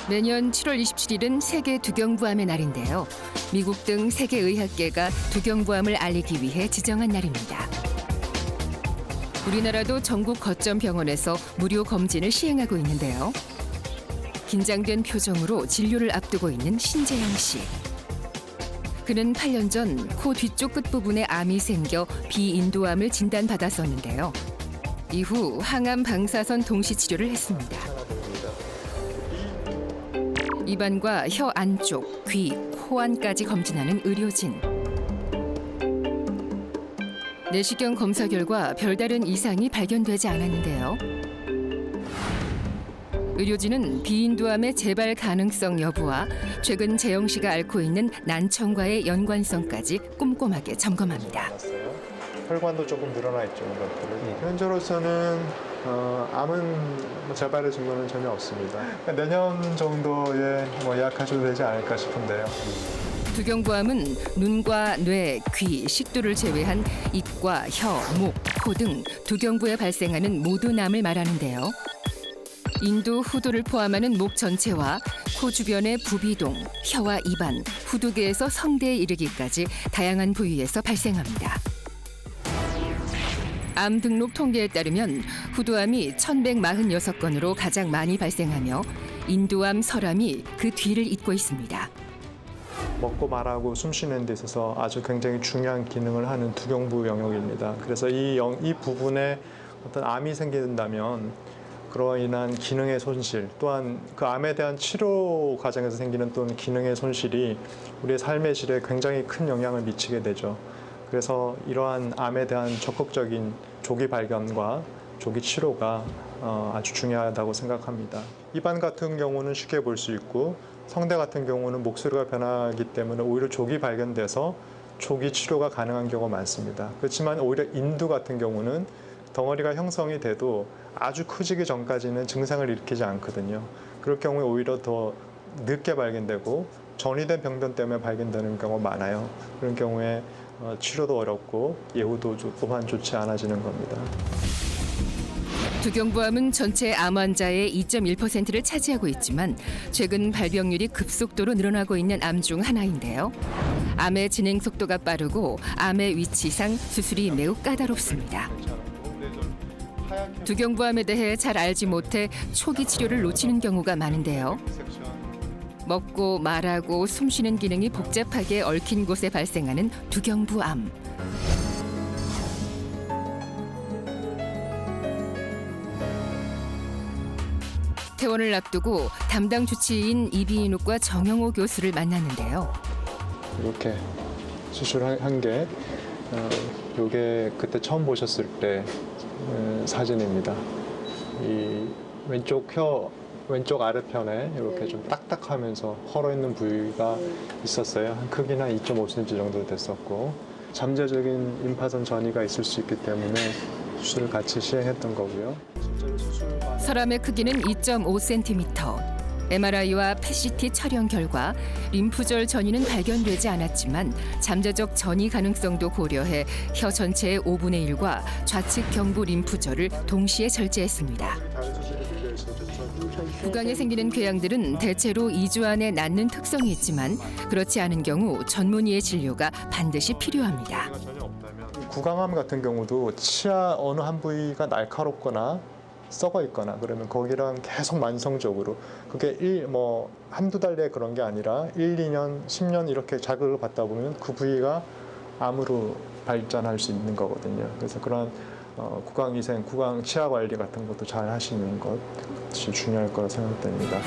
매년 7월 27일은 세계 두경부암의 날인데요. 미국 등 세계 의학계가 두경부암을 알리기 위해 지정한 날입니다. 우리나라도 전국 거점 병원에서 무료 검진을 시행하고 있는데요. 긴장된 표정으로 진료를 앞두고 있는 신재영 씨. 그는 8년 전 코 뒤쪽 끝부분에 암이 생겨 비인도암을 진단받았었는데요. 이후 항암 방사선 동시 치료를 했습니다. 입안과 혀 안쪽, 귀, 코 안까지 검진하는 의료진. 내시경 검사 결과 별다른 이상이 발견되지 않았는데요. 의료진은 비인도암의 재발 가능성 여부와 최근 재영 씨가 앓고 있는 난청과의 연관성까지 꼼꼼하게 점검합니다. 혈관도 조금 늘어나 있죠. 현재로서는 암은 재발의 증거는 전혀 없습니다. 내년 정도에 예약하셔도 되지 않을까 싶은데요. 두경부암은 눈과 뇌, 귀, 식도를 제외한 입과 혀, 목, 코 등 두경부에 발생하는 모든 암을 말하는데요. 인두, 후두를 포함하는 목 전체와 코 주변의 부비동, 혀와 입안, 후두개에서 성대에 이르기까지 다양한 부위에서 발생합니다. 암 등록 통계에 따르면 후두암이 1,146건으로 가장 많이 발생하며 인두암, 설암이 그 뒤를 잇고 있습니다. 먹고 말하고 숨 쉬는 데 있어서 아주 굉장히 중요한 기능을 하는 두경부 영역입니다. 그래서 이 부분에 어떤 암이 생긴다면 그로 인한 기능의 손실, 또한 그 암에 대한 치료 과정에서 생기는 또는 기능의 손실이 우리의 삶의 질에 굉장히 큰 영향을 미치게 되죠. 그래서 이러한 암에 대한 적극적인 조기 발견과 조기 치료가 아주 중요하다고 생각합니다. 입안 같은 경우는 쉽게 볼 수 있고 성대 같은 경우는 목소리가 변하기 때문에 오히려 조기 발견돼서 조기 치료가 가능한 경우가 많습니다. 그렇지만 오히려 인두 같은 경우는 덩어리가 형성이 돼도 아주 커지기 전까지는 증상을 일으키지 않거든요. 그럴 경우에 오히려 더 늦게 발견되고 전이된 병변 때문에 발견되는 경우가 많아요. 그런 경우에 치료도 어렵고 예후도 또한 좋지 않아지는 겁니다. 두경부암은 전체 암 환자의 2.1%를 차지하고 있지만 최근 발병률이 급속도로 늘어나고 있는 암 중 하나인데요. 암의 진행 속도가 빠르고 암의 위치상 수술이 매우 까다롭습니다. 두경부암에 대해 잘 알지 못해 초기 치료를 놓치는 경우가 많은데요. 먹고 말하고 숨쉬는 기능이 복잡하게 얽힌 곳에 발생하는 두경부암. 퇴원을 앞두고 담당 주치의인 이비인후과 정영호 교수를 만났는데요. 이렇게 수술한 게 이게 그때 처음 보셨을 때 사진입니다. 이 왼쪽 아래편에 이렇게 좀 딱딱하면서 헐어 있는 부위가 있었어요. 크기는 2.5cm 정도 됐었고 잠재적인 임파선 전이가 있을 수 있기 때문에 수술을 같이 시행했던 거고요. 설암의 크기는 2.5cm. MRI와 PET-CT 촬영 결과 림프절 전이는 발견되지 않았지만 잠재적 전이 가능성도 고려해 혀 전체의 5분의 1과 좌측 경부 림프절을 동시에 절제했습니다. 구강에 생기는 궤양들은 대체로 2주 안에 낫는 특성이 있지만 그렇지 않은 경우 전문의의 진료가 반드시 필요합니다. 구강암 같은 경우도 치아 어느 한 부위가 날카롭거나 썩어 있거나 그러면 거기랑 계속 만성적으로 그게 한두 달 내에 그런 게 아니라 1, 2년, 10년 이렇게 자극을 받다 보면 그 부위가 암으로 발전할 수 있는 거거든요. 그래서 그런 구강위생, 구강 치아 관리 같은 것도 잘 하시는 것이 중요할 거라 생각됩니다.